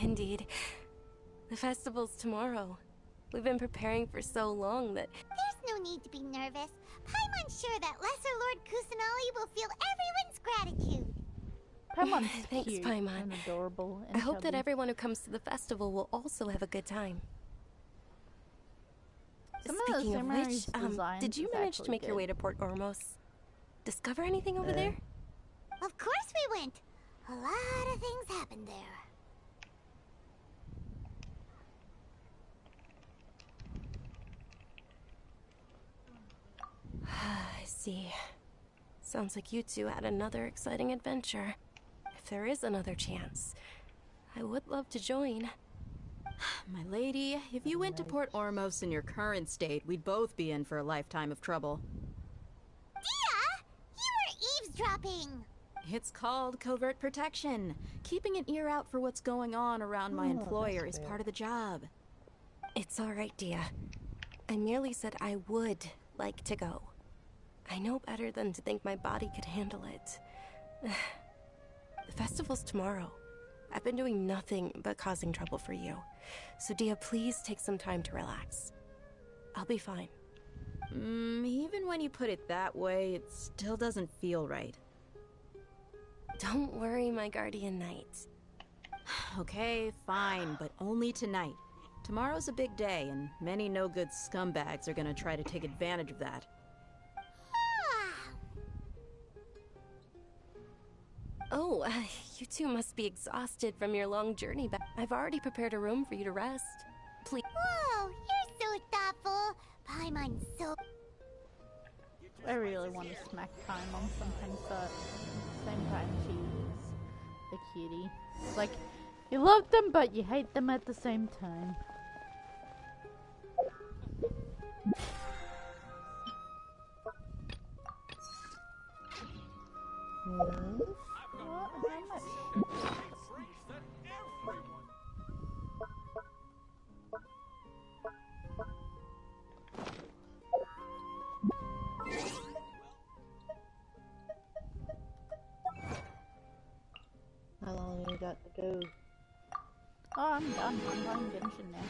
Indeed. The festival's tomorrow. We've been preparing for so long that... There's no need to be nervous. Paimon's sure that Lesser Lord Kusanali will feel everyone's gratitude. Paimon's Thanks, cute Paimon. and adorable and I hope that chubby. everyone who comes to the festival will also have a good time. Some of the Speaking of which, designs did you is manage to actually make your good. way to Port Ormos? Discover anything over there? Of course we went. A lot of things happened there. I see. Sounds like you two had another exciting adventure. If there is another chance, I would love to join. My lady, if you went to Port Ormos in your current state, we'd both be in for a lifetime of trouble. Dia! You were eavesdropping! It's called covert protection. Keeping an ear out for what's going on around my employer is part of the job. It's all right, Dia. I merely said I would like to go. I know better than to think my body could handle it. The festival's tomorrow. I've been doing nothing but causing trouble for you. So Dia, please take some time to relax. I'll be fine. Even when you put it that way, it still doesn't feel right. Don't worry, my guardian knight. Okay, fine, but only tonight. Tomorrow's a big day, and many no-good scumbags are gonna try to take advantage of that. Oh, you two must be exhausted from your long journey back. I've already prepared a room for you to rest. Please. Whoa, you're so thoughtful. Paimon's so... I really want to smack Paimon sometimes, but at the same time she's a cutie. It's like, you love them but you hate them at the same time. What? How much? How long you got to go? Oh, I'm done. I'm playing Genshin now.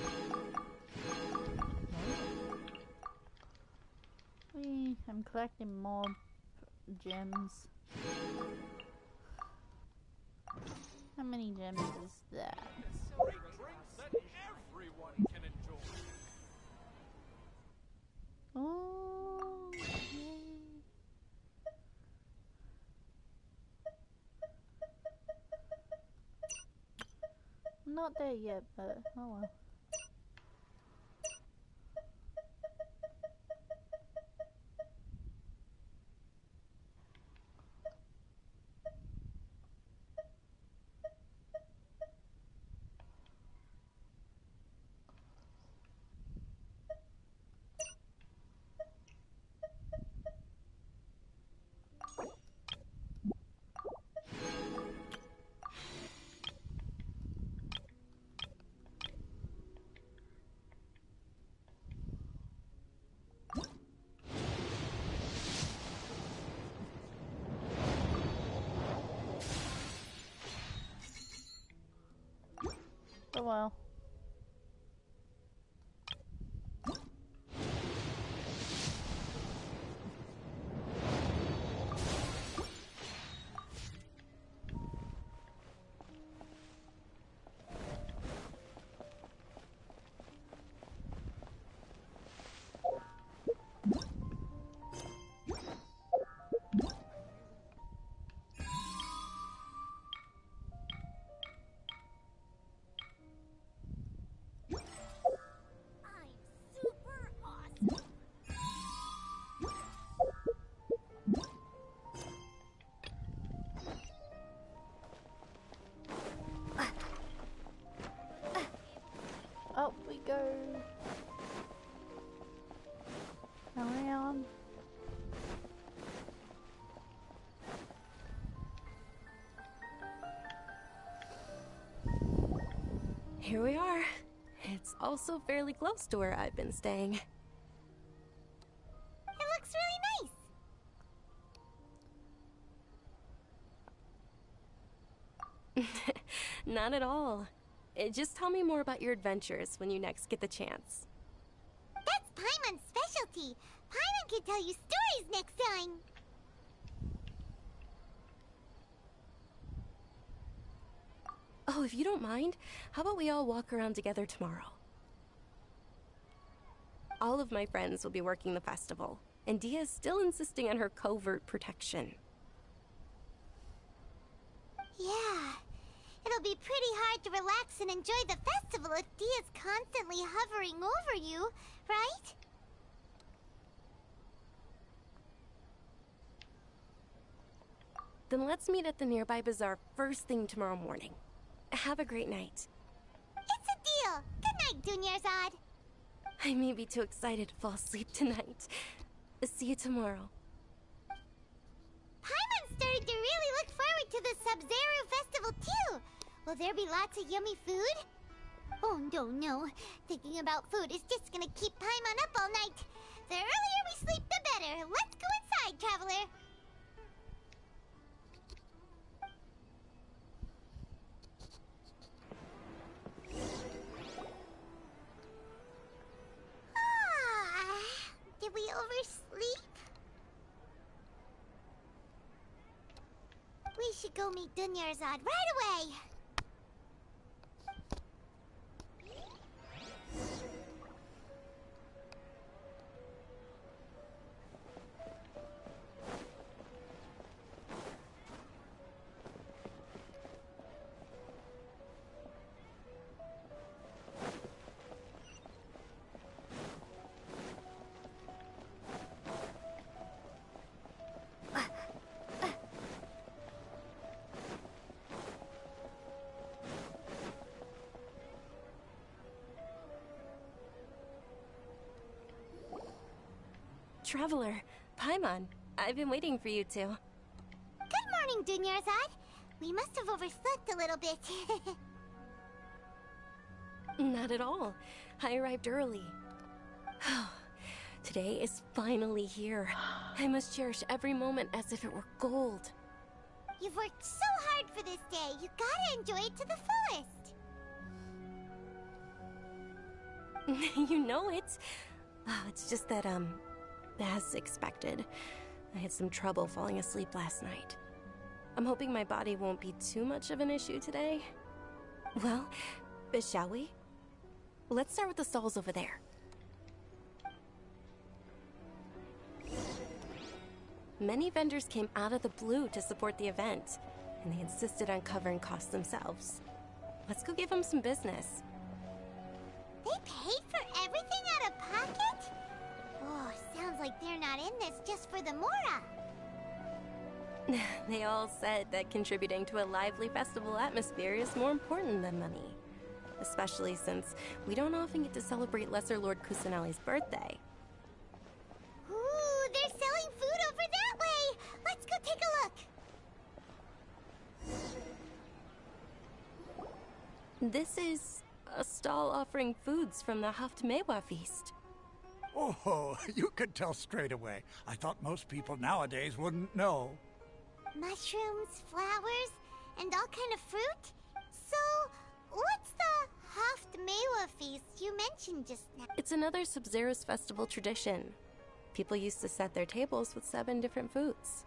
I'm collecting more gems. How many gems is that? Oh, yay. I'm not there yet, but oh well. Oh well. Up we go. Around. Here we are. It's also fairly close to where I've been staying. It looks really nice. Not at all. Just tell me more about your adventures when you next get the chance. That's Paimon's specialty. Paimon can tell you stories next time. Oh, if you don't mind, how about we all walk around together tomorrow? All of my friends will be working the festival, and Dia's still insisting on her covert protection. Yeah. It'll be pretty hard to relax and enjoy the festival if Dia's constantly hovering over you, right? Then let's meet at the nearby bazaar first thing tomorrow morning. Have a great night. It's a deal. Good night, Dunyarzad. I may be too excited to fall asleep tonight. See you tomorrow. Paimon's starting to really look forward to the Sub-Zero Festival too. Will there be lots of yummy food? Oh no. Thinking about food is just gonna keep Paimon up all night. The earlier we sleep, the better. Let's go inside, Traveler. Did we oversleep? We should go meet Dunyarzad right away. Traveler, Paimon, I've been waiting for you two. Good morning, Dunyarzad. We must have overslept a little bit. Not at all. I arrived early. Today is finally here. I must cherish every moment as if it were gold. You've worked so hard for this day. You gotta enjoy it to the fullest. You know it. It's just that, as expected, I had some trouble falling asleep last night. I'm hoping my body won't be too much of an issue today. Well, shall we? Let's start with the stalls over there. Many vendors came out of the blue to support the event, and they insisted on covering costs themselves. Let's go give them some business. They paid for everything out of pocket? Oh, sounds like they're not in this just for the Mora. They all said that contributing to a lively festival atmosphere is more important than money. Especially since we don't often get to celebrate Lesser Lord Kusanali's birthday. Ooh, they're selling food over that way! Let's go take a look! This is a stall offering foods from the Haftmewa feast. Oh, you could tell straight away. I thought most people nowadays wouldn't know. Mushrooms, flowers, and all kind of fruit? So, what's the Haftmewa feast you mentioned just now? It's another Sub-Zero's festival tradition. People used to set their tables with 7 different foods.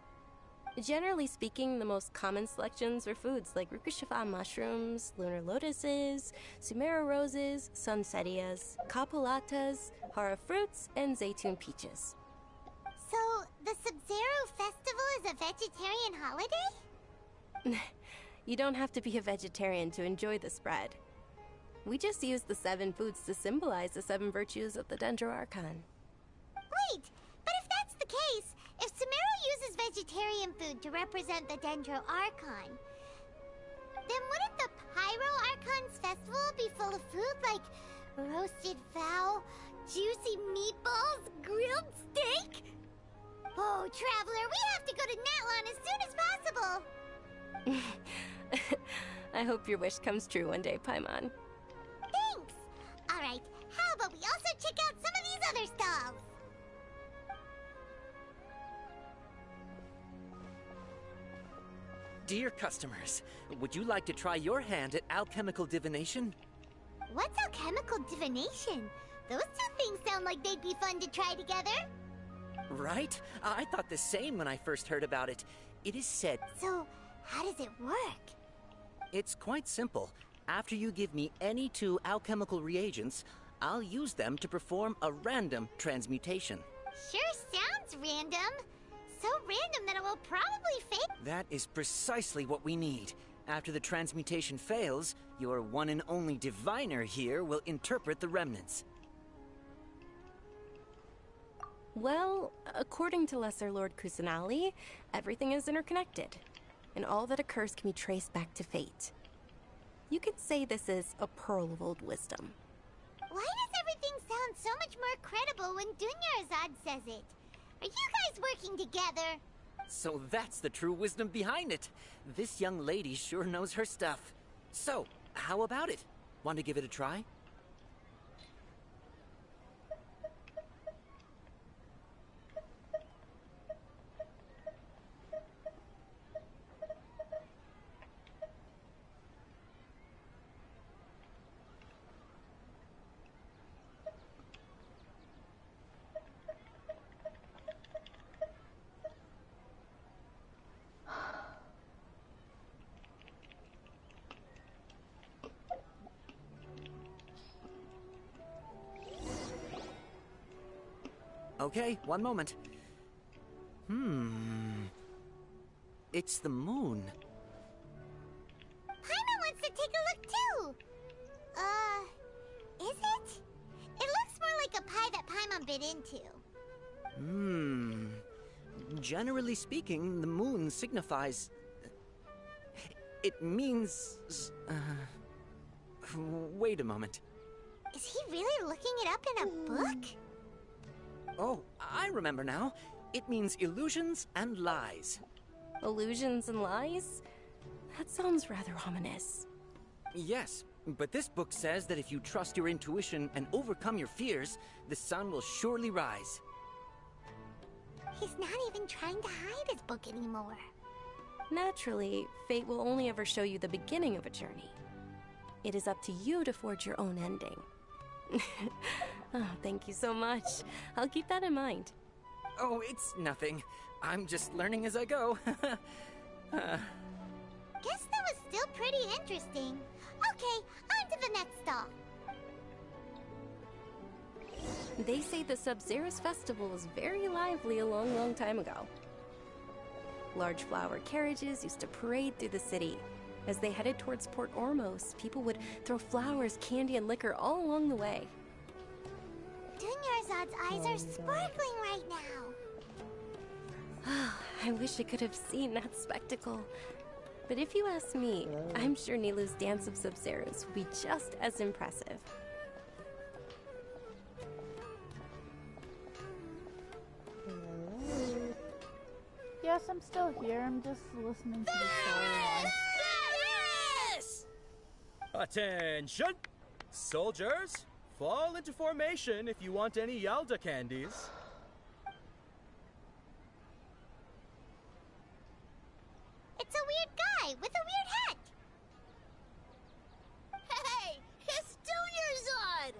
Generally speaking, the most common selections were foods like Rukushifa mushrooms, lunar lotuses, Sumera roses, sunsetias, capulatas, hara fruits, and zaytun peaches. So, the Sub-Zero festival is a vegetarian holiday? You don't have to be a vegetarian to enjoy the spread. We just use the 7 foods to symbolize the 7 virtues of the Dendro Archon. Wait, but if that's the case, if Sumero uses vegetarian food to represent the Dendro Archon, then wouldn't the Pyro Archon's festival be full of food like roasted fowl, juicy meatballs, grilled steak? Oh, Traveler, we have to go to Natlan as soon as possible! I hope your wish comes true one day, Paimon. Thanks! Alright, how about we also check out some of these other stalls? Dear customers, would you like to try your hand at alchemical divination? What's alchemical divination? Those two things sound like they'd be fun to try together. Right? I thought the same when I first heard about it. It is said... So, how does it work? It's quite simple. After you give me any 2 alchemical reagents, I'll use them to perform a random transmutation. Sure sounds random. So random that it will probably fail. That is precisely what we need. After the transmutation fails, your one and only diviner here will interpret the remnants. Well, according to Lesser Lord Kusanali, everything is interconnected, and all that occurs can be traced back to fate. You could say this is a pearl of old wisdom. Why does everything sound so much more credible when Dunyarzad says it? Are you guys working together? So that's the true wisdom behind it. This young lady sure knows her stuff. So, how about it? Want to give it a try? Okay, one moment. It's the moon. Paimon wants to take a look too. Is it? It looks more like a pie that Paimon bit into. Generally speaking, the moon signifies... It means... Wait a moment. Is he really looking it up in a book? Oh, I remember now. It means illusions and lies. Illusions and lies? That sounds rather ominous. Yes, but this book says that if you trust your intuition and overcome your fears, the sun will surely rise. He's not even trying to hide his book anymore. Naturally, fate will only ever show you the beginning of a journey. It is up to you to forge your own ending. Oh, thank you so much. I'll keep that in mind. Oh, it's nothing. I'm just learning as I go. Guess that was still pretty interesting. Okay, on to the next stall. They say the Sub-Zero's festival was very lively a long, long time ago. Large flower carriages used to parade through the city. As they headed towards Port Ormos, people would throw flowers, candy, and liquor all along the way. Dunyarzad's eyes are sparkling right now. I wish I could have seen that spectacle. But if you ask me, I'm sure Nilu's dance of Sub-Zeros will be just as impressive. Yes, I'm still here. I'm just listening to the storyline. Attention! Soldiers, fall into formation if you want any Yalda candies. It's a weird guy with a weird hat. Hey, it's Dunyarzad!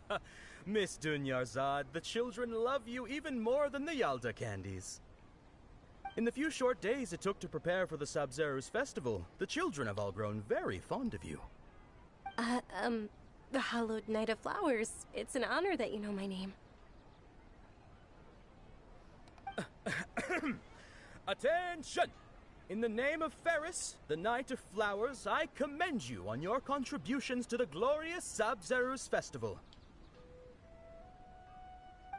Wow! Miss Dunyarzad, the children love you even more than the Yalda candies. In the few short days it took to prepare for the Sub-Zero's festival, the children have all grown very fond of you. The Hallowed Knight of Flowers. It's an honor that you know my name. Attention! In the name of Ferris, the Knight of Flowers, I commend you on your contributions to the glorious Sub-Zero's festival.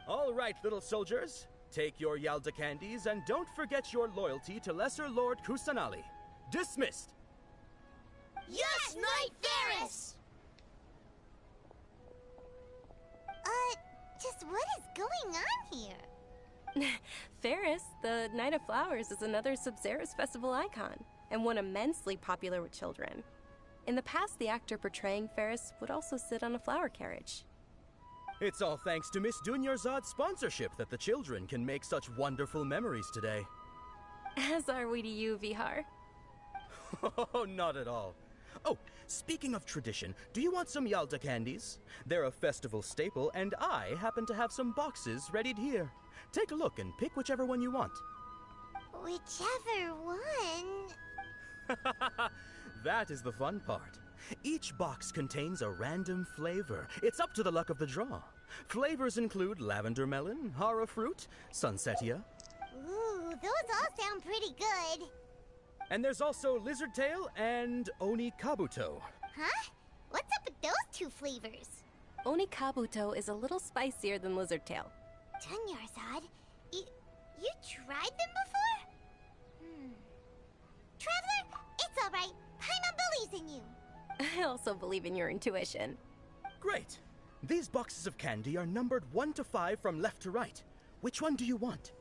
All right, little soldiers. Take your Yalda candies and don't forget your loyalty to Lesser Lord Kusanali. Dismissed! Yes, Knight Ferris! Just what is going on here? Ferris, the Knight of Flowers, is another Sub-Zero's festival icon, and one immensely popular with children. In the past, the actor portraying Ferris would also sit on a flower carriage. It's all thanks to Miss Dunyarzad's sponsorship that the children can make such wonderful memories today. As are we to you, Vihar. Oh, not at all. Oh, speaking of tradition, do you want some Yalta candies? They're a festival staple, and I happen to have some boxes readied here. Take a look and pick whichever one you want. Whichever one. That is the fun part. Each box contains a random flavor. It's up to the luck of the draw. Flavors include lavender melon, hara fruit, sunsetia. Ooh, those all sound pretty good. And there's also lizard tail and oni kabuto. Huh? What's up with those two flavors? Oni kabuto is a little spicier than lizard tail. Dunyarzad, you tried them before? Traveler, it's alright. Paimon believes in you. I also believe in your intuition. Great. These boxes of candy are numbered 1 to 5 from left to right. Which one do you want?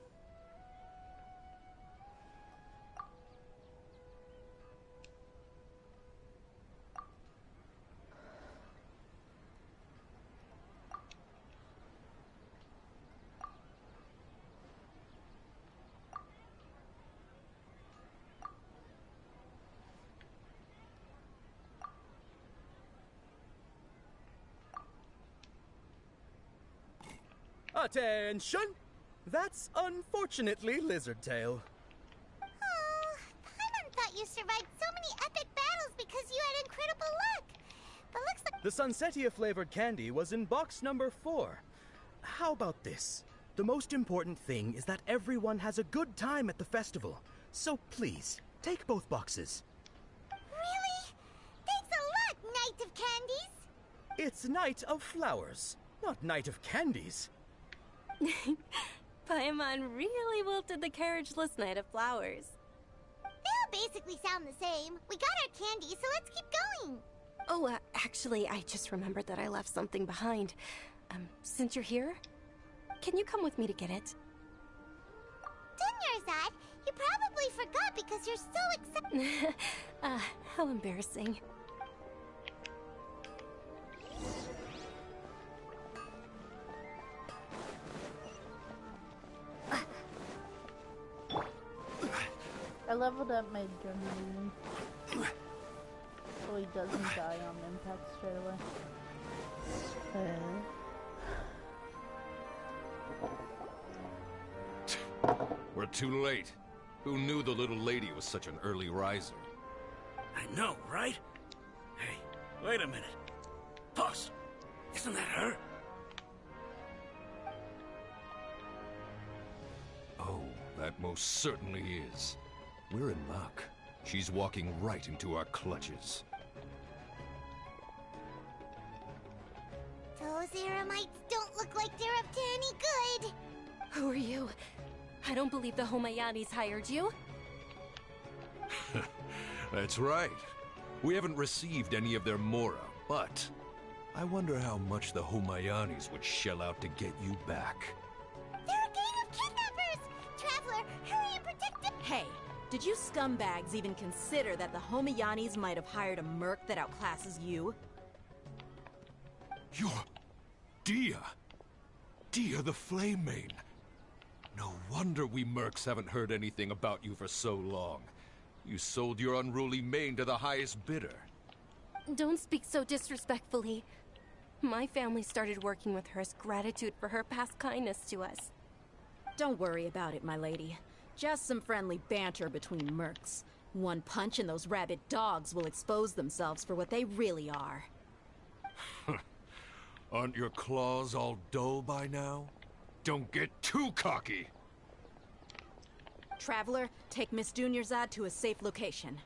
Attention! That's unfortunately lizard tail. Oh, Paimon thought you survived so many epic battles because you had incredible luck. But looks like The sunsetia flavored candy was in box number 4. How about this? The most important thing is that everyone has a good time at the festival. So please, take both boxes. Really? Thanks a lot, Knight of Candies. It's Night of Flowers, not Night of Candies. Paimon really wilted the carriageless Knight of Flowers. They all basically sound the same. We got our candy, so let's keep going. Oh, actually, I just remembered that I left something behind. Since you're here, can you come with me to get it? Dunyarzad, you probably forgot because you're so excited. How embarrassing. I leveled up my adrenaline so he doesn't die on impact straight away. We're too late. Who knew the little lady was such an early riser? I know, right? Hey, wait a minute. Boss, isn't that her? Oh, that most certainly is. We're in luck. She's walking right into our clutches. Those Eremites don't look like they're up to any good. Who are you? I don't believe the Homayanis hired you. That's right. We haven't received any of their mora, but I wonder how much the Homayanis would shell out to get you back. They're a gang of kidnappers! Traveler, hurry and protect them! Hey, did you scumbags even consider that the Homayanis might have hired a merc that outclasses you? You're... Dia! Dia the Flame Mane! No wonder we mercs haven't heard anything about you for so long. You sold your unruly mane to the highest bidder. Don't speak so disrespectfully. My family started working with her as gratitude for her past kindness to us. Don't worry about it, my lady. Just some friendly banter between mercs. One punch and those rabid dogs will expose themselves for what they really are. Aren't your claws all dull by now? Don't get too cocky! Traveler, take Miss Dunyarzad to a safe location.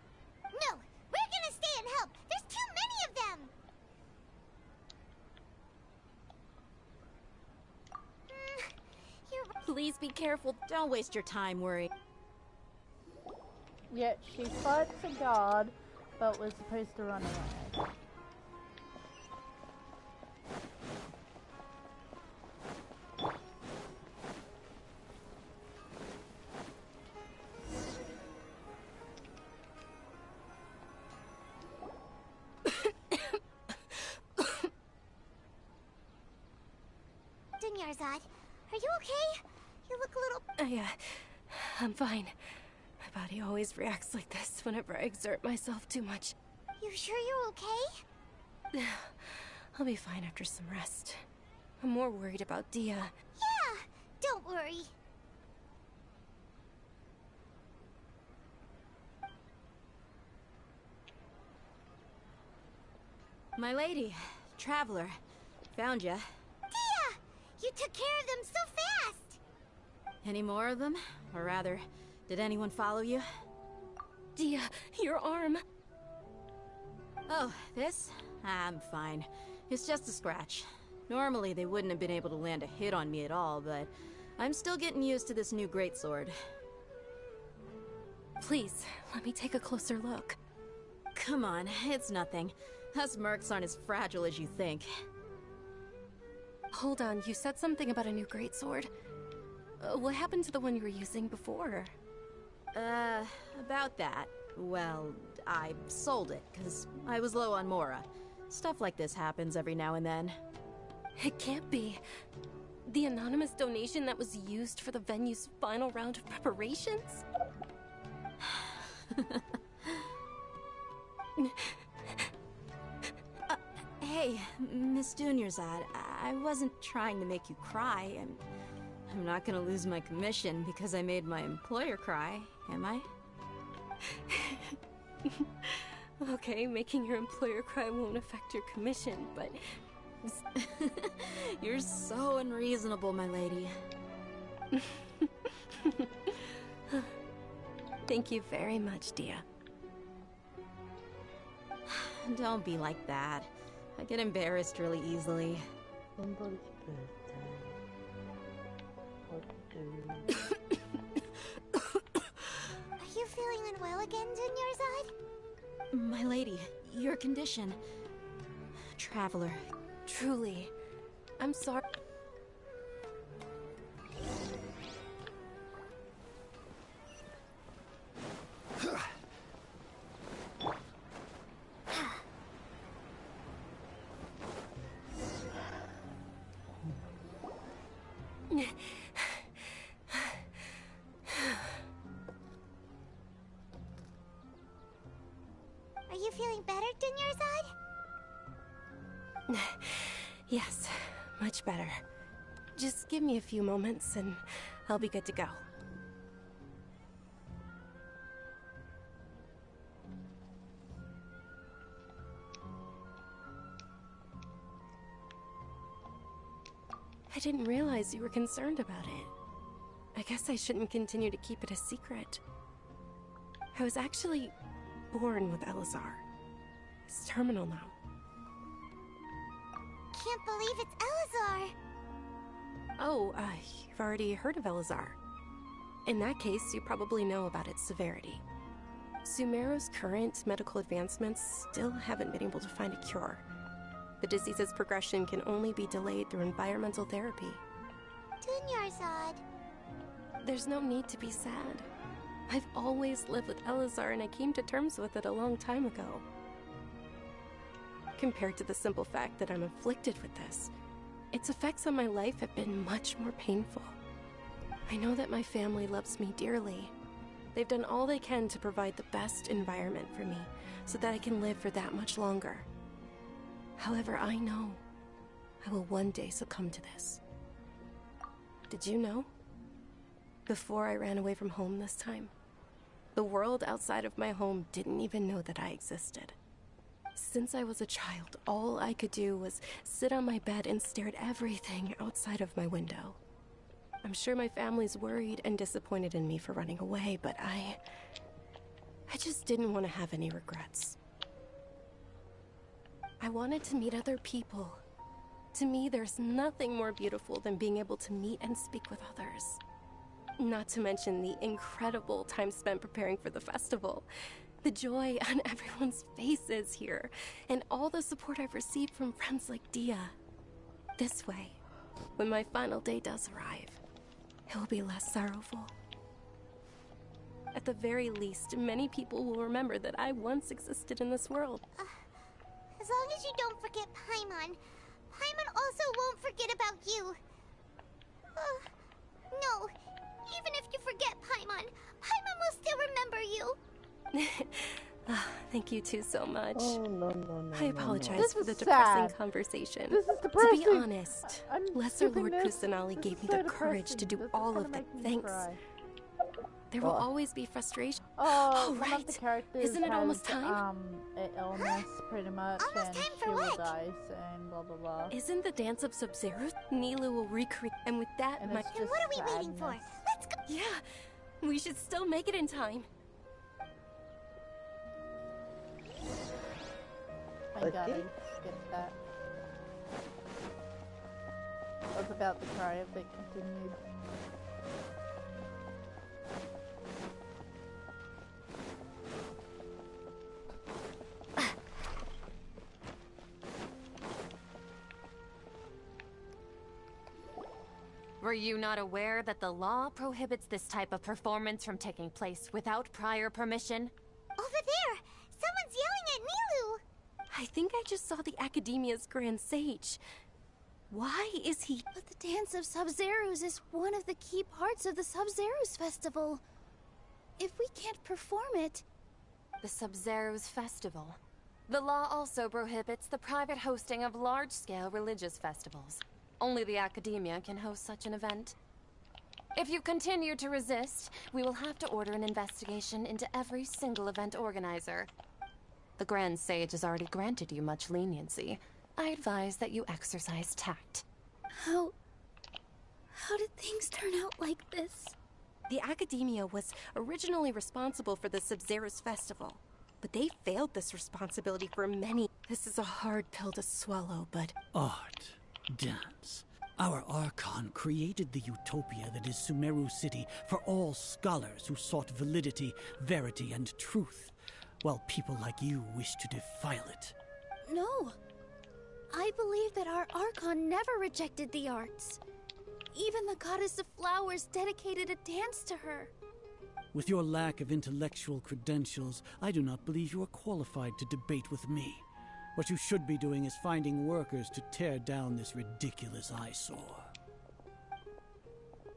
No, we're gonna stay and help. There's too many of them. You're right. Please be careful. Don't waste your time worrying. Yet she fought to God, but was supposed to run away. Dunyarzad, are you okay? You look a little... I'm fine. body always reacts like this whenever I exert myself too much. You sure you're okay? I'll be fine after some rest. I'm more worried about Dia. Yeah, don't worry. My lady, traveler, found ya. Dia! You took care of them so fast! Any more of them? Or rather, did anyone follow you? Dia, your arm! Oh, this? I'm fine. It's just a scratch. Normally, they wouldn't have been able to land a hit on me at all, but I'm still getting used to this new greatsword. Please, let me take a closer look. Come on, it's nothing. Us mercs aren't as fragile as you think. Hold on, you said something about a new greatsword. What happened to the one you were using before? About that. Well, I sold it, because I was low on Mora. Stuff like this happens every now and then. It can't be. The anonymous donation that was used for the venue's final round of preparations? Hey, Miss Dunyarzad, I wasn't trying to make you cry, and I'm not gonna lose my commission because I made my employer cry, am I? Okay, making your employer cry won't affect your commission, but... You're so unreasonable, my lady. Thank you very much, Dia. Don't be like that. I get embarrassed really easily. Somebody's birthday. What to do? Are you feeling unwell again, Dunyarzad? My lady, your condition. Traveler. Truly, I'm sorry. Are you feeling better, Dunyarzad? Yes, much better. Just give me a few moments and I'll be good to go. I didn't realize you were concerned about it. I guess I shouldn't continue to keep it a secret. I was actually born with Elazar. It's terminal now. Can't believe it's Elazar! Oh, you've already heard of Elazar. In that case, you probably know about its severity. Sumeru's current medical advancements still haven't been able to find a cure. The disease's progression can only be delayed through environmental therapy. Dunyarzad. There's no need to be sad. I've always lived with Elazar and I came to terms with it a long time ago. Compared to the simple fact that I'm afflicted with this, its effects on my life have been much more painful. I know that my family loves me dearly. They've done all they can to provide the best environment for me so that I can live for that much longer. However, I know I will one day succumb to this. Did you know? Before I ran away from home this time, the world outside of my home didn't even know that I existed. Since I was a child, all I could do was sit on my bed and stare at everything outside of my window. I'm sure my family's worried and disappointed in me for running away, but I just didn't want to have any regrets. I wanted to meet other people. To me, there's nothing more beautiful than being able to meet and speak with others. Not to mention the incredible time spent preparing for the festival. The joy on everyone's faces here, and all the support I've received from friends like Dia. This way, when my final day does arrive, it will be less sorrowful. At the very least, many people will remember that I once existed in this world. As long as you don't forget Paimon, Paimon also won't forget about you. No, Even if you forget Paimon, Paimon will still remember you. Thank you two so much. Oh, no. I apologize This for is the depressing sad. conversation. This is To depressing. be honest, I'm Lesser skipping Lord this. Kusanali This gave is me so the courage to depressing. do This is all gonna of it. make me Thanks. cry. There will always be frustration. Oh, Oh, one right. of the characters Isn't it has, almost time? an illness, pretty much, Almost and time she for will what? die soon, blah blah blah. Isn't the dance of Sub-Zero? Nilu will recreate, and with that, And my... it's Then just what are we waiting for? sadness. Let's go. Yeah, we should still make it in time. I gotta skip that. I was about to cry if it continued. Were you not aware that the law prohibits this type of performance from taking place without prior permission? Over there! Someone's yelling at Nilu! I think I just saw the Academia's Grand Sage. Why is he... But the Dance of Sub-Zeros is one of the key parts of the Sub-Zeros Festival. If we can't perform it... The Sub-Zeros Festival. The law also prohibits the private hosting of large-scale religious festivals. Only the Academia can host such an event. If you continue to resist, we will have to order an investigation into every single event organizer. The Grand Sage has already granted you much leniency. I advise that you exercise tact. How did things turn out like this? The Academia was originally responsible for the Sub-Zeros Festival, but they failed this responsibility for many... This is a hard pill to swallow, but... Art. Dance. Our Archon created the utopia that is Sumeru City for all scholars who sought validity, verity, and truth, while people like you wish to defile it. No. I believe that our Archon never rejected the arts. Even the goddess of flowers dedicated a dance to her. With your lack of intellectual credentials, I do not believe you are qualified to debate with me. What you should be doing is finding workers to tear down this ridiculous eyesore.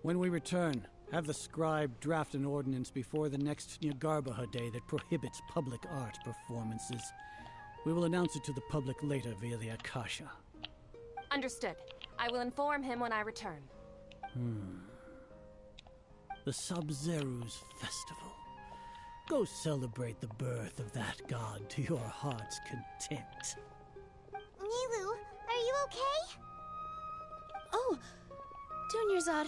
When we return, have the scribe draft an ordinance before the next Nyargarbaha Day that prohibits public art performances. We will announce it to the public later via the Akasha. Understood. I will inform him when I return. The Sub-Zeros Festival. Go celebrate the birth of that god to your heart's content. Nilu, are you okay? Oh, Junior Zod.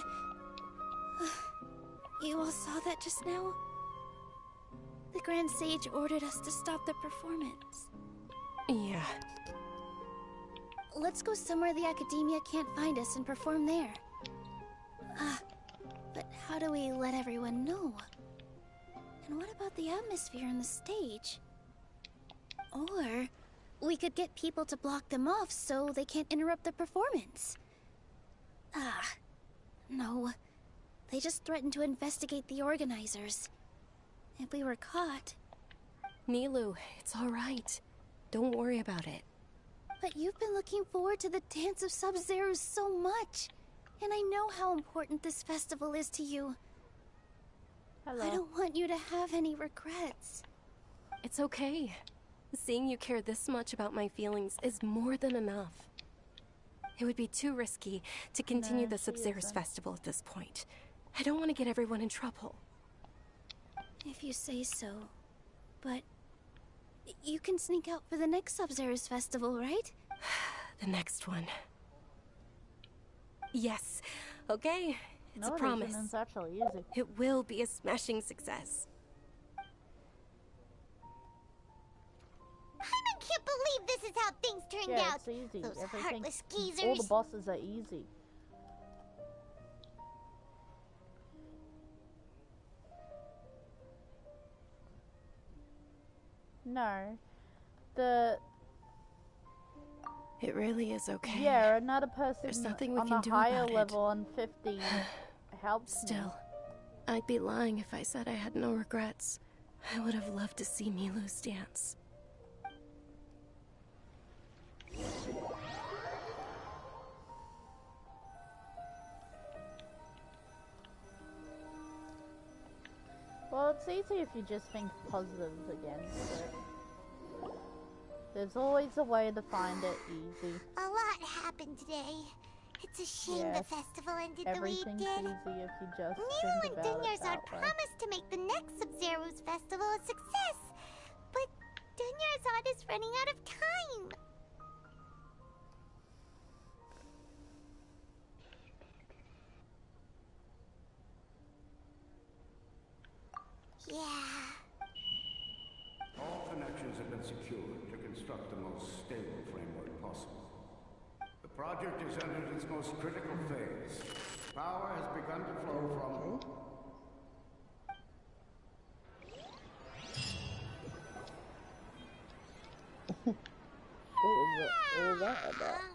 You all saw that just now? The Grand Sage ordered us to stop the performance. Yeah. Let's go somewhere the Academia can't find us and perform there. But how do we let everyone know? And what about the atmosphere on the stage? Or we could get people to block them off so they can't interrupt the performance. No. They just threatened to investigate the organizers. If we were caught... Nilu, it's all right. Don't worry about it. But you've been looking forward to the Dance of Sub-Zeros so much. And I know how important this festival is to you. Hello. I don't want you to have any regrets. It's okay. Seeing you care this much about my feelings is more than enough. It would be too risky to continue the Sub-Zeros Festival at this point. I don't want to get everyone in trouble. If you say so. But you can sneak out for the next Sub-Zeros Festival, right? The next one. Yes. Okay. It's a promise. It's actually easy. It will be a smashing success. I can't believe this is how things turned Yeah, out. it's easy. Those Everything, heartless geezers. all the bosses are easy. No. It really is okay. Yeah, another person There's nothing we on can a do higher about it. level on 50 helps me. Still, I'd be lying if I said I had no regrets. I would have loved to see Nilu's dance. Well, it's easy if you just think positive against it. There's always a way to find it easy. A lot happened today. It's a shame the festival ended the way it Everything's did. easy if you just Nero think and about it Dunyarzad that way. promised to make the next Sub-Zero's festival a success. But Dunyarzad is running out of time. Yeah. All connections have been secured to construct the most stable framework possible. The project is entered its most critical phase. Power has begun to flow from... What was that about?